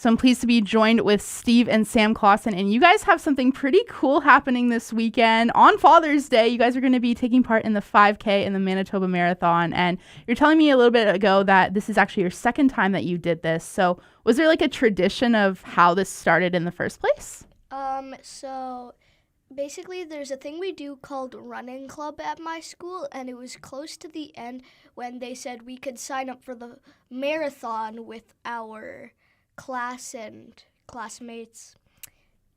So I'm pleased to be joined with Steve and Sam Clausen, and you guys have something pretty cool happening this weekend. On Father's Day, you guys are going to be taking part in the 5K in the Manitoba Marathon, and you're telling me a little bit ago that this is actually your second time that you did this. So was there like a tradition of how this started in the first place? So basically there's a thing we do called running club at my school, and it was close to the end when they said we could sign up for the marathon with our class and classmates.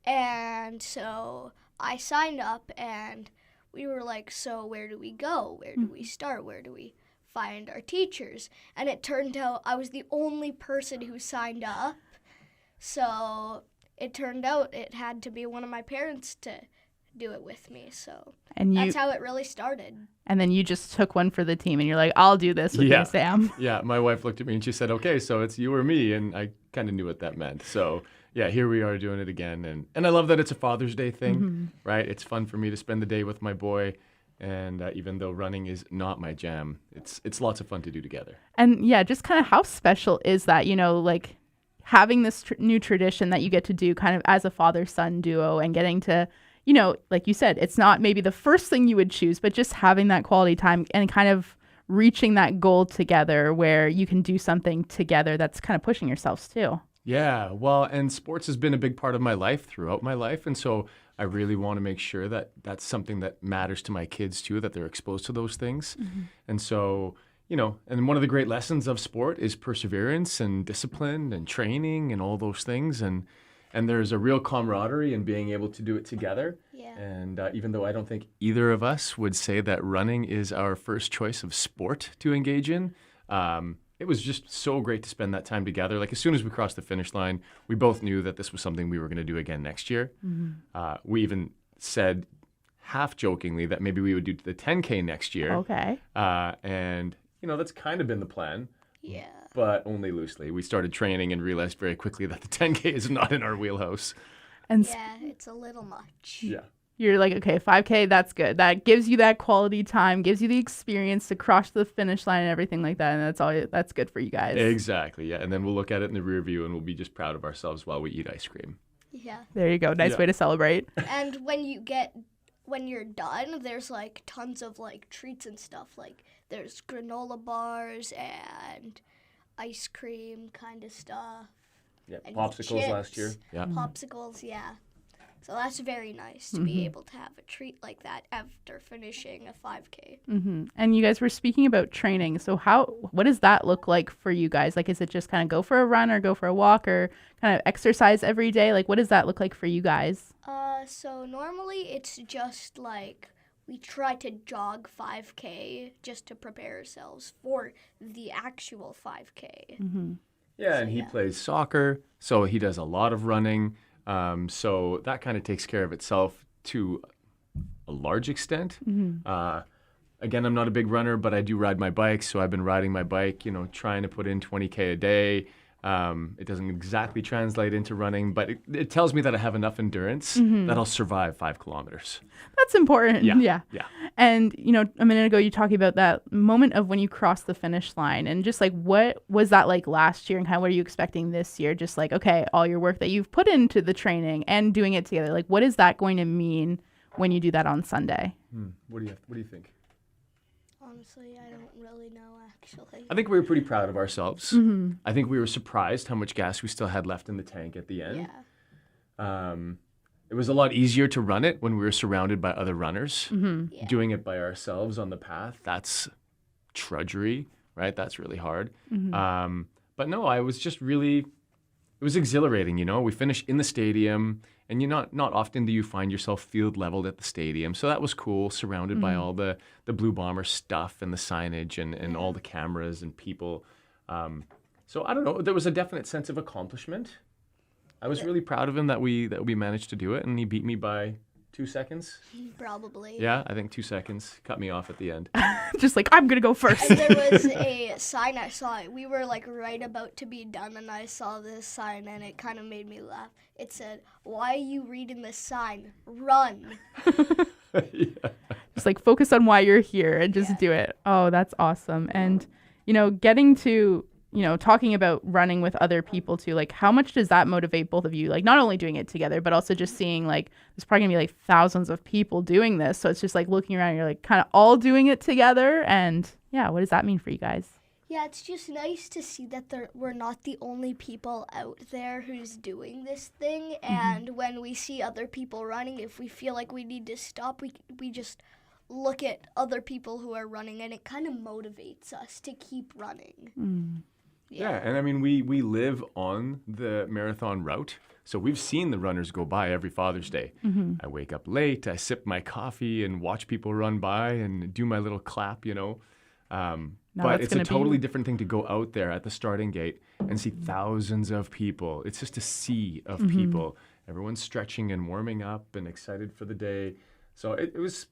And so I signed up, and we were like, so where do we go? Where do we start? Where do we find our teachers? And it turned out I was the only person who signed up. So it turned out it had to be one of my parents to do it with me. So that's how it really started. And then you just took one for the team, and you're like, I'll do this with you, Sam. Yeah, my wife looked at me and she said, okay, so it's you or me. And I kind of knew what that meant. So yeah, here we are doing it again. And I love that it's a Father's Day thing, right? It's fun for me to spend the day with my boy. And even though running is not my jam, it's lots of fun to do together. And yeah, just kind of how special is that, like having this new tradition that you get to do kind of as a father-son duo, and getting to, like you said, it's not maybe the first thing you would choose, but just having that quality time and kind of reaching that goal together where you can do something together that's kind of pushing yourselves too. Yeah, well, and sports has been a big part of my life throughout my life. And so I really want to make sure that that's something that matters to my kids too, that they're exposed to those things. And so, and one of the great lessons of sport is perseverance and discipline and training and all those things. And there's a real camaraderie in being able to do it together. Yeah. And even though I don't think either of us would say that running is our first choice of sport to engage in, it was just so great to spend that time together. Like as soon as we crossed the finish line, we both knew that this was something we were going to do again next year. We even said half jokingly that maybe we would do the 10K next year. Okay. And, that's kind of been the plan. Yeah. But only loosely. We started training and realized very quickly that the 10K is not in our wheelhouse. And yeah, it's a little much. Yeah. You're like, okay, 5K, that's good. That gives you that quality time, gives you the experience to cross the finish line and everything like that. And that's good for you guys. Exactly, yeah. And then we'll look at it in the rear view and we'll be just proud of ourselves while we eat ice cream. Yeah. There you go. Nice way to celebrate. And when you're done, there's like tons of like treats and stuff. Like there's granola bars and ice cream kind of stuff. Yeah, and popsicles chips, last year. Yeah. Popsicles, yeah. So that's very nice to be able to have a treat like that after finishing a 5K. And you guys were speaking about training. So what does that look like for you guys? Like, is it just kind of go for a run or go for a walk or kind of exercise every day? Like, what does that look like for you guys? So normally it's just like we try to jog 5K just to prepare ourselves for the actual 5K. Yeah, and he plays soccer, so he does a lot of running. So that kind of takes care of itself to a large extent. Again, I'm not a big runner, but I do ride my bike. So I've been riding my bike, trying to put in 20K a day. It doesn't exactly translate into running, but it tells me that I have enough endurance that I'll survive 5 kilometers. That's important. Yeah. And, a minute ago, you talking about that moment of when you crossed the finish line, and just like, what was that like last year, and kind of what are you expecting this year? Just like, okay, all your work that you've put into the training and doing it together, like, what is that going to mean when you do that on Sunday? What do you think? Honestly, I don't really know, actually. I think we were pretty proud of ourselves. I think we were surprised how much gas we still had left in the tank at the end. Yeah. It was a lot easier to run it when we were surrounded by other runners. Yeah. Doing it by ourselves on the path, that's trudgery, right? That's really hard. But no, I was just really, it was exhilarating, We finished in the stadium, and not often do you find yourself field leveled at the stadium. So that was cool, surrounded by all the Blue Bomber stuff and the signage and all the cameras and people. So I don't know, there was a definite sense of accomplishment. I was really proud of him that we managed to do it, and he beat me by 2 seconds. Probably. Yeah, I think 2 seconds. Cut me off at the end. Just like, I'm going to go first. And there was a sign I saw. We were like right about to be done, and I saw this sign, and it kind of made me laugh. It said, "Why are you reading this sign? Run." Just like focus on why you're here and just do it. Oh, that's awesome. And, getting to talking about running with other people too, like how much does that motivate both of you? Like not only doing it together, but also just seeing like there's probably gonna be like thousands of people doing this. So it's just like looking around, you're like kind of all doing it together. And yeah, what does that mean for you guys? Yeah, it's just nice to see that we're not the only people out there who's doing this thing. And when we see other people running, if we feel like we need to stop, we just look at other people who are running, and it kind of motivates us to keep running. Yeah, and I mean, we live on the marathon route, so we've seen the runners go by every Father's Day. I wake up late, I sip my coffee and watch people run by and do my little clap, But it's a totally different thing to go out there at the starting gate and see thousands of people. It's just a sea of people. Everyone's stretching and warming up and excited for the day. So it was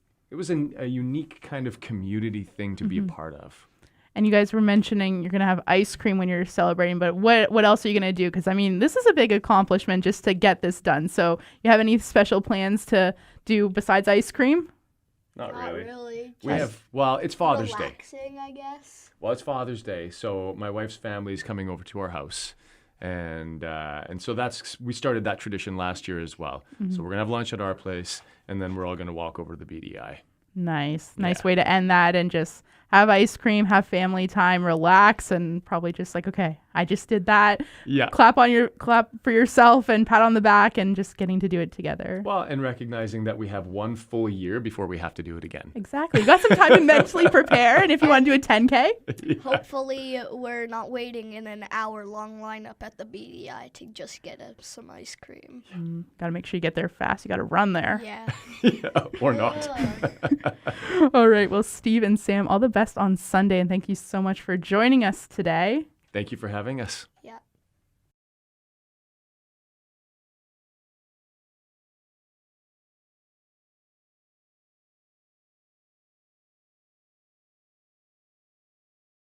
a unique kind of community thing to be a part of. And you guys were mentioning you're going to have ice cream when you're celebrating, but what else are you going to do? Because, I mean, this is a big accomplishment just to get this done. So you have any special plans to do besides ice cream? Not really. Just It's Father's Day. relaxing, I guess. Well, it's Father's Day, so my wife's family is coming over to our house. And so we started that tradition last year as well. So we're going to have lunch at our place, and then we're all going to walk over to the BDI. Nice way to end that, and just have ice cream, have family time, relax, and probably just like, okay, I just did that. Yeah. Clap for yourself and pat on the back, and just getting to do it together. Well, and recognizing that we have one full year before we have to do it again. Exactly. You got some time to mentally prepare, and if you want to do a 10K. Hopefully, we're not waiting in an hour-long lineup at the BDI to just get some ice cream. Got to make sure you get there fast. You got to run there. Yeah. Or not. All right. Well, Steve and Sam, all the best on Sunday, and thank you so much for joining us today. Thank you for having us.